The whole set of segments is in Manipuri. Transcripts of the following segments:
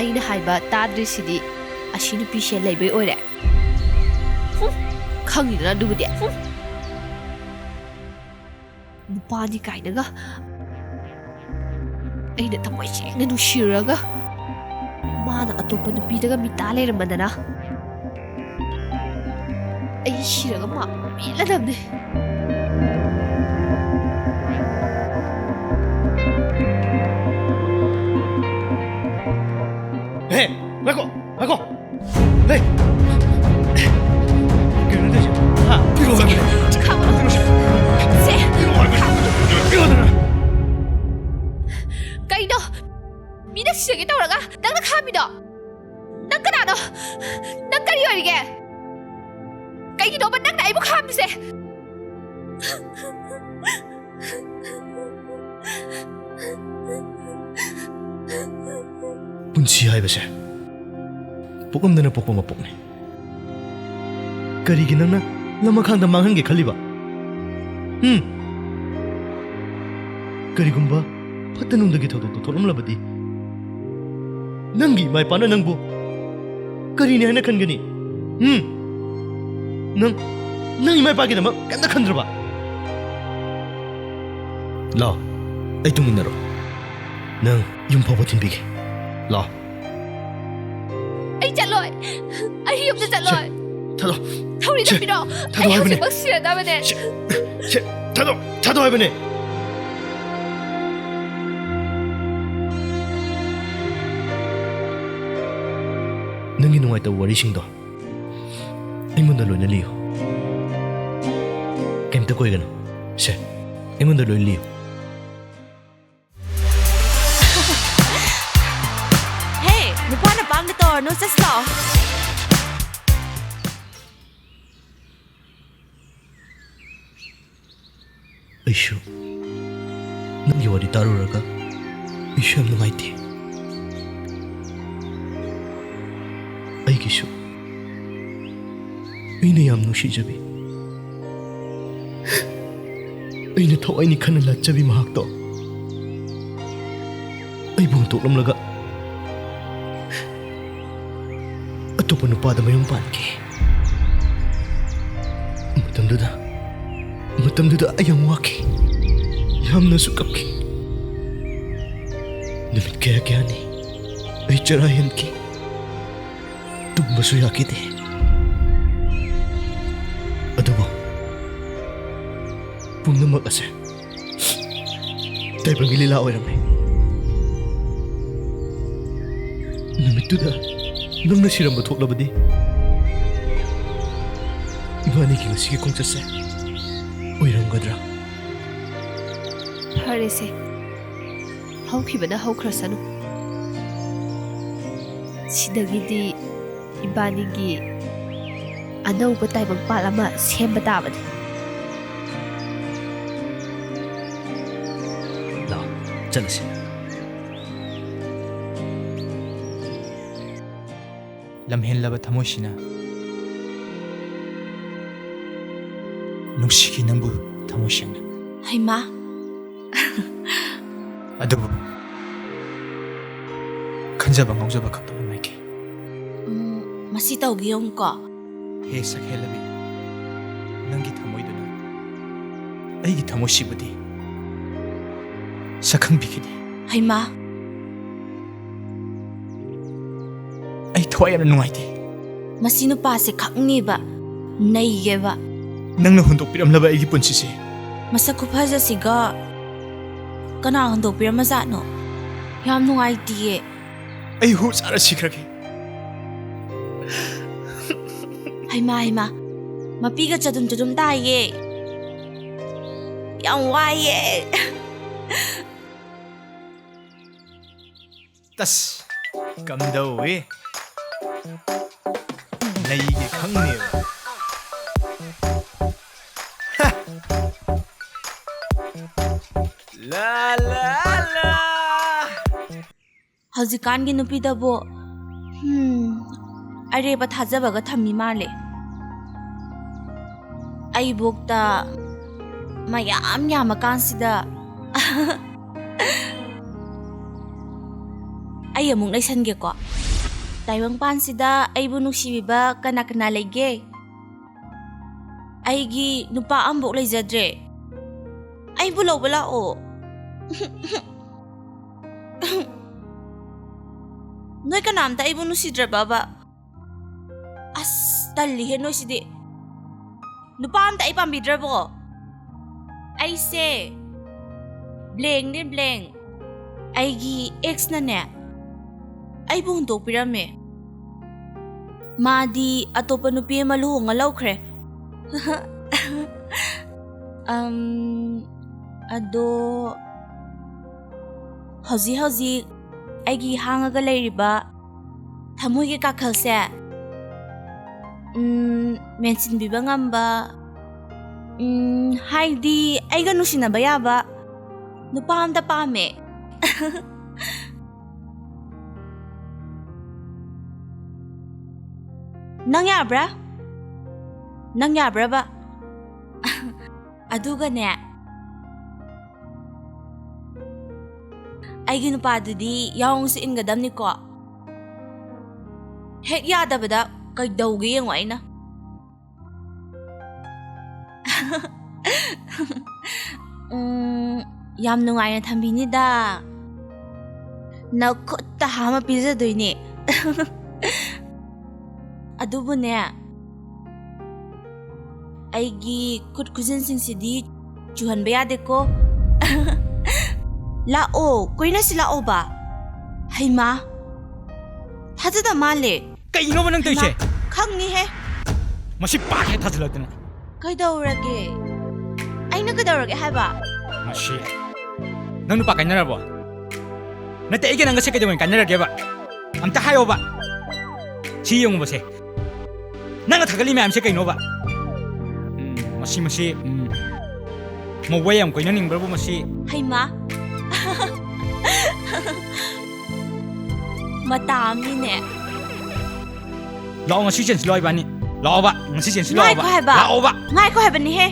ꯑꯩꯅ ꯍꯥꯏꯕ ꯇꯥꯗ꯭ꯔꯤꯁꯤꯗꯤ ꯑꯁꯤ ꯅꯨꯄꯤꯁꯦ ꯂꯩꯕꯩ ꯑꯣꯏꯔꯦ ꯈꯪꯉꯤꯗꯅ ꯑꯗꯨꯕꯨꯗꯤ ꯅꯨꯄꯥꯅꯤ ꯀꯥꯏꯅꯒ ꯑꯩꯅ ꯊꯃꯣꯏ ꯁꯦꯡꯅ ꯅꯨꯡꯁꯤꯔꯒ ꯃꯥꯅ ꯑꯇꯣꯞꯄ ꯅꯨꯄꯤꯗꯒ ꯃꯤꯇꯥ ꯂꯩꯔꯝꯃꯗꯅ ꯑꯩ ꯁꯤꯔꯒ ꯃꯥ ꯄꯦꯜꯂꯗꯕꯅꯦ Hei, ngako! Hei! Kailan na siya? Ha? Piro ka na! Piro siya! Se! Piro ka na! Piro ka na! Kaido! Mina sisige tawraga! Nang nakhamido! Nang kanano! Nang kari orige! Kaido ba nang naibo khamise? Punsi haibase. Pukamdana pokpa mapokne. Karigi nangna lamakhangda manghange khaliba. Karigumba phatanungdagi thodok tholamlabadi. Nangi mai pana nangbu. Karini haina khangani. Nang mai pa gidama kanda khandraba. La, ai tuminaro. Nang yum phawa thinbigi. La. Ai chaloi. Ai yumda chaloi. Thado. Thori da piro. Ai hausi baksira da bane. Thado haibane. Nangi nungai ta wari singdo. Aimunda loina liyo. Kemta koigano. Se. Aimunda loina liyo. Nupana pam na to, no sa slow. Aishu, nangi wari taruraga, Aishu am numaiti. Aigishu, aina yam nushijabi. Aina thawaini khana lachabi mahakto. Aibung toklamlaga. Atopa nupada mayong panki. Matamduda ayang waki. Yamna sukapki. Namit kaya ni ay charayan ki. Tugbaso yakite. Adobo. Pumna mag-ase. Tayo pang ililaway namin. Namit duda. Nang nasirang batok labadi. Ibani ki ngasige kong sase. Oiram gadra. Farese. Hawkibana hawkrasanu. Sidagidi ibanigi anauba taibang palama semba tabani. La, chalasi. lamhenlaba thamoisina nungshiki nangbu thamoishengna Haima adubu khanjaba ngaujaba khakta maike masi tawgiyong ko he sakhelabi nangi thamoiduna aigi thamoishibudi sakhang bikide Haima ai thoi am nungaite masi nu pa se khakni ba nei ge ba nangna hundok piram laba aigi punsi se masa ku phaja siga kana hundok piram ma za no yam nungai ti e ai hu sara sikrake Haima mapi ga chadum ta ye yang wai ye tas kamdau e nei ge khangni la la la Haujikan gi nupi da bo are ba thajaba ga thammi male ai bokta mayam yamakan sida Ay amuk laysangeko. Taibangpansida aibu nuksibiba kana lege. Aigi nupa ambok layjadre. Aibu lawba lao. Noy kanamta aibu nusidra baba. As tallihe noy sidi. Nupa amta ay pambidra bo. Ay se. Bleng din bleng. Aigi ex na ne. Ay buhundok pirame. Madi atopa nupi maluhong nga lawkre. Ado Hauzi aigi hangaga layriba Thamoi gi kakhalse mensinbiba ngamba haidi aiga nusinaba yaba nupa amta pame. Nang yabra ba? Aduga ne. Aigi nupadudi yaong si ingadam ni ko. Hek yadabada kay dawgi yung ay na. Yam nungay na thambini da. Nakutta hama pizza doy ni. Adubo ne. Aigi kutkuzin sing sidi juhan bayade ko. Lao, koy na si Lao ba? Hay ma. Hada male. Kaino ba nang toise? Khang ni he. Masi paake thadlagdana. Kay dawrage. Ay nagadawrage hay ba? Masi. Nang nupa kainara bo. Nate ige nang kasi kadawin kainarage ba. Amta hayo ba. Siyong ba se. Nang thagali me amse kaino ba. Masi mawayam koy naning barbo masi. Hay ma. Matami ne. Lao nga si Chen si Loi ba ni? Lao ba? Nga si Chen si Loi ba? Lao ba? Ngay ko hay ba ni he?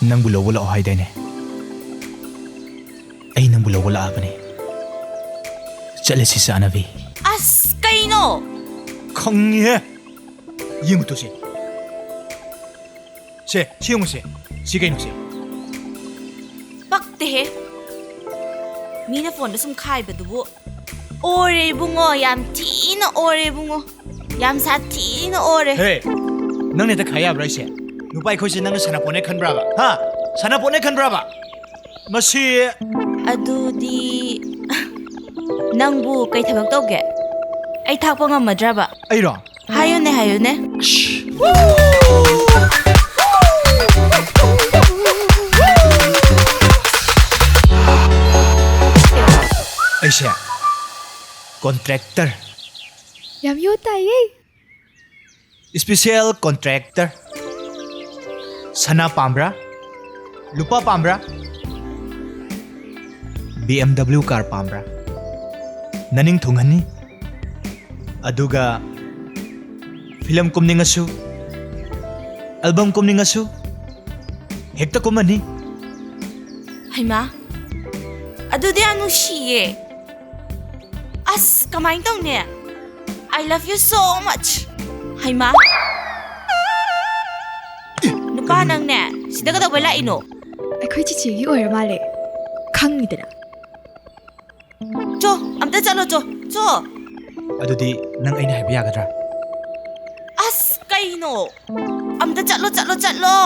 Nang bulaw-wala o hay dene. Ay nang bulaw-wala ba ni? Chale si Sanavi. As kaino. Kangye. Yung to si. Siyong si. Si kaino si. Bakte he. Mina phone sum khai ba dubu. Ore bungo yam tina ore bungo. Yam sa tina ore. Hey. Nang neta khaya bra se. Nupai khoi se nang sanapone khan bra ba. Ha? Sanapone khan bra ba. Masi Adudi nangbu kay thabak tawge. Ay thakpa ngamadra ba? ay ro. Hayo ne. Ay siya. Contractor. Yam yu tai eh. Special contractor. Sana pambra. Lupa pambra. BMW car pambra. Naning thungani. Aduga film kumningasu. Album kumningasu. Hekta kumani. Hay ma. ꯑꯗꯨꯗꯤ ꯌꯥꯝ ꯅꯨꯡꯁꯤꯌꯦ ꯑꯁ ꯀꯃꯥꯏꯅ ꯇꯧꯅꯦ I love you so much ꯍꯩꯃꯥ ꯅꯨꯄꯥ ꯅꯪꯅꯦ ꯁꯤꯗ ꯀꯩꯗꯧꯕꯩ ꯂꯥꯛꯏꯅꯣ ꯑꯩꯈꯣꯏ ꯆꯤꯆꯦꯒꯤ ꯑꯣꯏꯔ ꯃꯥꯜꯂꯦ ꯈꯪꯉꯤꯗꯅ ꯆꯣ ꯑꯝꯇ ꯆꯠꯂꯣ ꯆꯣ ꯑꯗꯨꯗꯤ ꯅꯪ ꯑꯩꯅ ꯍꯥꯏꯕ ꯌꯥꯒꯗ꯭ꯔꯥ ꯑꯁ ꯀꯩꯅꯣ ꯑꯝꯇ ꯆꯠꯂꯣ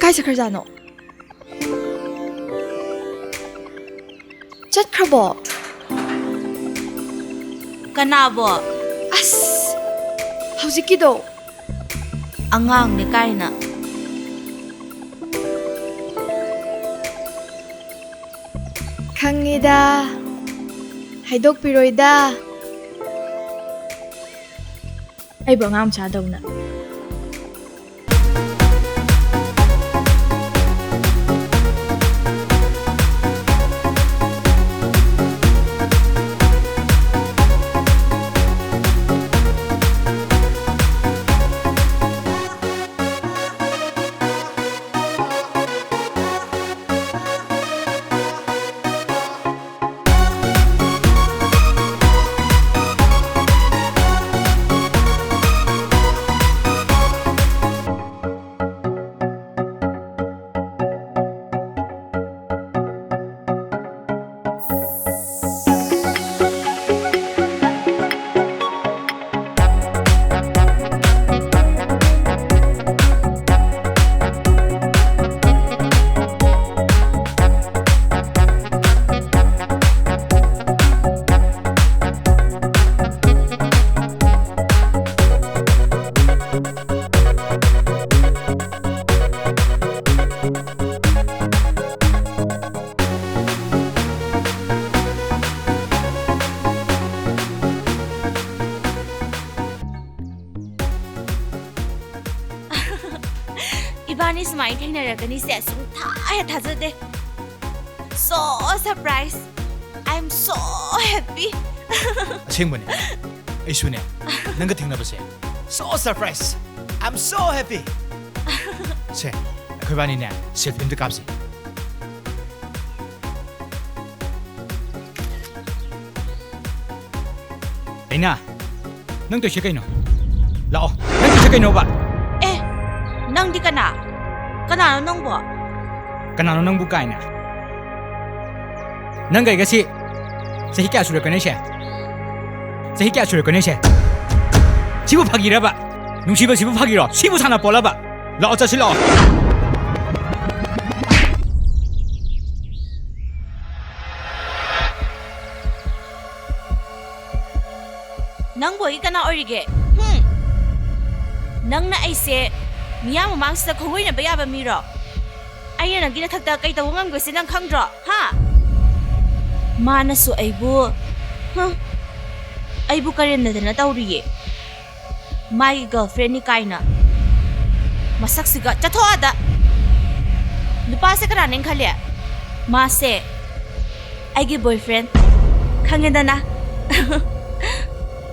ꯀꯥꯏ ꯆꯠꯈ꯭ꯔꯖꯥꯠꯅꯣ ꯆꯠꯈ꯭ꯔꯕꯣ ꯀꯅꯥꯕꯣ ꯑꯁ ꯍꯧꯖꯤꯛꯀꯤꯗꯣ ꯑꯉꯥꯡꯅꯦ ꯀꯥꯏꯅ ꯈꯪꯉꯤꯗ ꯍꯥꯏꯗꯣꯛꯄꯤꯔꯣꯏꯗ ꯑꯩꯕꯨ ꯑꯉꯥꯡ ꯃꯆꯥꯗꯧꯅ 이바니 스마일 탱나라가니 세숨 다 타저데 So surprised I'm so happy ꯑꯁꯦꯡꯕꯅꯦ ꯑꯩꯁꯨꯅꯦ ꯅꯪꯒ ꯊꯦꯡꯅꯕꯁꯦ so surprised I'm so happy ꯁꯦ ꯑꯩꯈꯣꯏ ꯕꯥꯅꯤꯅꯦ ꯁꯦꯜꯐꯤ ꯑꯝꯇ ꯀꯥꯞꯁꯤ ꯑꯩꯅ ꯅꯪ ꯇꯧꯏꯁꯦ ꯀꯩꯅꯣ ꯂꯥꯛꯑꯣ ꯅꯪ ꯇꯧꯏꯁꯦ ꯀꯩꯅꯣꯕ ꯑꯦ ꯅꯪꯗꯤ ꯀꯅꯥꯅꯣ ꯅꯪꯕꯣ ꯀꯅꯥꯅꯣ ꯅꯪꯕꯨ ꯀꯥꯏꯅ ꯅꯪ ꯑꯩꯒꯁꯤ ꯆꯍꯤ ꯀꯌꯥ ꯁꯨꯔꯛꯀꯅꯤꯁꯦ ꯆꯍꯤ ꯀꯌꯥ ꯁꯨꯔꯛꯀꯅꯤꯁꯦ 시부 파기라봐 눈시부 시부 파기로 시부 사나 볼라봐 라오자 실러 ꯅꯪ ꯕꯣꯏ ꯀꯅꯥ ꯑꯣꯏꯔꯤꯒꯦ ꯅꯪꯅ ꯑꯩꯁꯦ ꯃꯤꯌꯥꯝ ꯃꯃꯥꯡꯁꯤꯗ ꯈꯣꯡꯒꯣꯏꯅꯕ ꯌꯥꯕ ꯃꯤꯔꯣ ꯑꯩꯅ ꯅꯪꯒꯤ ꯅꯊꯛꯇ ꯀꯩ ꯇꯧꯕ ꯉꯝꯒꯣꯏꯁꯦ ꯅꯪ ꯈꯪꯗ꯭ꯔꯣ ꯍꯥ ꯃꯥꯅꯁꯨ ꯑꯩꯕꯨ ꯀꯔꯦꯝꯅꯗꯅ ꯇꯧꯔꯤꯌꯦ 마이 걸프렌이 까이나 마삭스가 짜토하다 누파세 그라는 칼리야 마세 아기 보이프렌드 강해다나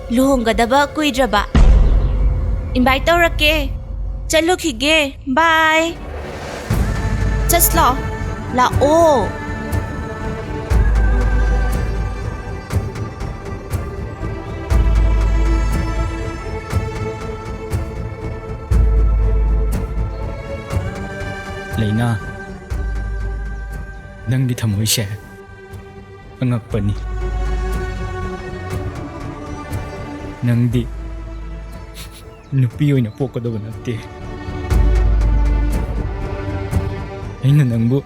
루홍가다바 꾸이드라바 인바이트 떠올게 짤로키게 바이 Just 라오 레이나 낭디 Thamoi angakpani 낭디 nupi oina pokadaba natte aina nangbu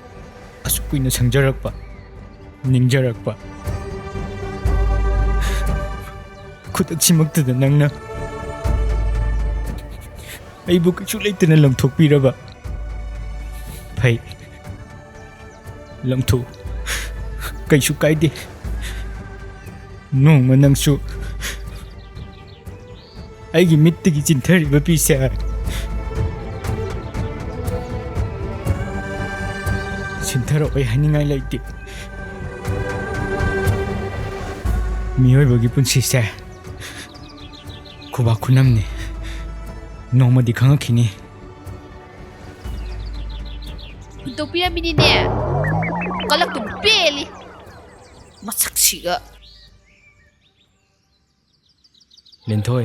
asukuina sangjarakpa ningjarakpa khudaksimagtada nangna aibu kachu leitana lamthokpiraba ꯐꯩ ꯂꯪꯊꯣꯛ ꯀꯩꯁꯨ ꯀꯥꯏꯗꯦ ꯅꯣꯡꯃ ꯅꯪꯁꯨ ꯑꯩꯒꯤ ꯃꯤꯠꯇꯒꯤ ꯆꯤꯟꯊꯔꯤꯕ ꯄꯤꯁꯦ ꯁꯤꯟꯊꯔꯛꯑꯣꯏ ꯍꯥꯏꯅꯤꯡꯉꯥꯏ ꯂꯩꯇꯦ ꯃꯤꯑꯣꯏꯕꯒꯤ ꯄꯨꯟꯁꯤꯁꯦ ꯈꯨꯕꯥꯛ ꯈꯨꯅꯝꯅꯤ ꯅꯣꯡꯃꯗꯤ ꯈꯪꯉꯛꯈꯤꯅꯤ ꯍꯨꯟꯇꯣꯛꯄꯤꯔꯝꯃꯤꯅꯤꯅꯦ ꯀꯂꯛꯇꯨꯝ ꯄꯦꯜꯂꯤ ꯃꯁꯛꯁꯤꯒ ꯂꯤꯟꯊꯣꯏ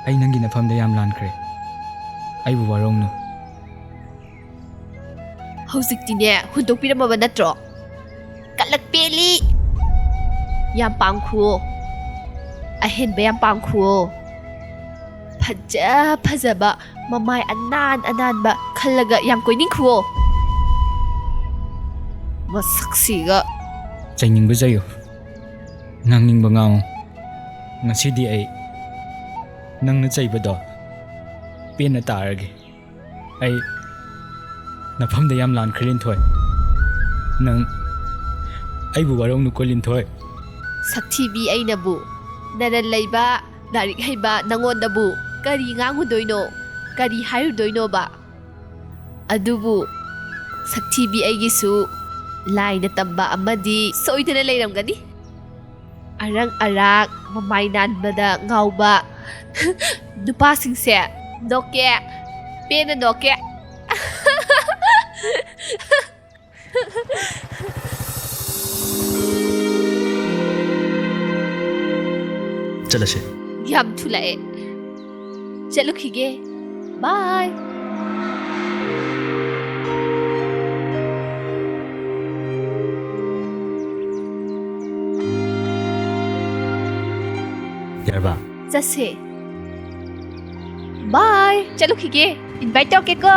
ꯑꯩ ꯅꯪꯒꯤ ꯅꯐꯝꯗ ꯌꯥꯝ ꯂꯥꯟꯈ꯭ꯔꯦ ꯑꯩꯕꯨ ꯋꯥꯔꯧꯅꯨ ꯍꯧꯖꯤꯛꯇꯤꯅꯦ ꯍꯨꯟꯇꯣꯛꯄꯤꯔꯝꯃꯕ ꯅꯠꯇ꯭ꯔꯣ ꯀꯂꯛ ꯄꯦꯜꯂꯤ ꯌꯥꯝ ꯄꯥꯝꯈꯨꯑꯣ ꯑꯍꯦꯟꯕ ꯌꯥꯝ ꯄꯥꯝꯈꯨꯑꯣ ꯐꯖꯕ ꯃꯃꯥꯏ ꯑꯅꯥꯟꯕ ꯈꯜꯂꯒ ꯌꯥꯝ ꯀꯣꯏꯅꯤꯡꯈꯨꯑꯣ ꯃꯁꯛꯁꯤꯒ ꯆꯩꯅꯤꯡꯕ ꯆꯩꯌꯨ ꯉꯥꯡꯅꯤꯡꯕ ꯉꯥꯡꯉꯨ ꯉꯁꯤꯗꯤ ꯑꯩ ꯅꯪꯅ ꯆꯩꯕꯗꯣ ꯄꯦꯟꯅ ꯇꯥꯔꯒꯦ ꯑꯩ ꯅꯐꯝꯗ ꯌꯥꯝ ꯂꯥꯟꯈ꯭ꯔꯦ ꯂꯤꯟꯊꯣꯏ ꯅꯪ ꯑꯩꯕꯨ ꯋꯥꯔꯧꯅꯨꯀꯣ ꯂꯤꯟꯊꯣꯏ ꯁꯛꯊꯤꯕꯤ ꯑꯩꯅꯕꯨ ꯅꯔꯟ ꯂꯩꯕ ꯂꯥꯏꯔꯤꯛ ꯍꯩꯕ ꯅꯪꯉꯣꯟꯗꯕꯨ ꯀꯔꯤ ꯉꯥꯡꯉꯨꯗꯣꯏꯅꯣ ꯀꯔꯤ ꯍꯥꯏꯔꯨꯗꯣꯏꯅꯣꯕ ꯑꯗꯨꯕꯨ ꯁꯛꯊꯤꯕꯤ ꯑꯩꯒꯤꯁꯨ ꯂꯥꯏꯅ ꯇꯝꯕ ꯑꯃꯗꯤ ꯁꯣꯏꯗꯅ ꯂꯩꯔꯝꯒꯅꯤ ꯑꯔꯪ ꯑꯔꯥꯛ ꯃꯃꯥꯏ ꯅꯥꯟꯕꯗ ꯉꯥꯎꯕ ꯅꯨꯄꯥꯁꯤꯡꯁꯦ ꯅꯣꯛꯀꯦ ꯄꯦꯟꯅ ꯅꯣꯛꯀꯦ ꯆꯠꯂꯁꯦ ꯌꯥꯝ ꯊꯨꯂꯛꯑꯦ ꯆꯠꯂꯨꯈꯤꯒꯦ ꯕꯥꯏ ꯌꯥꯔꯕ चसे बाय चलो खीगे इनवाइट तौरकेको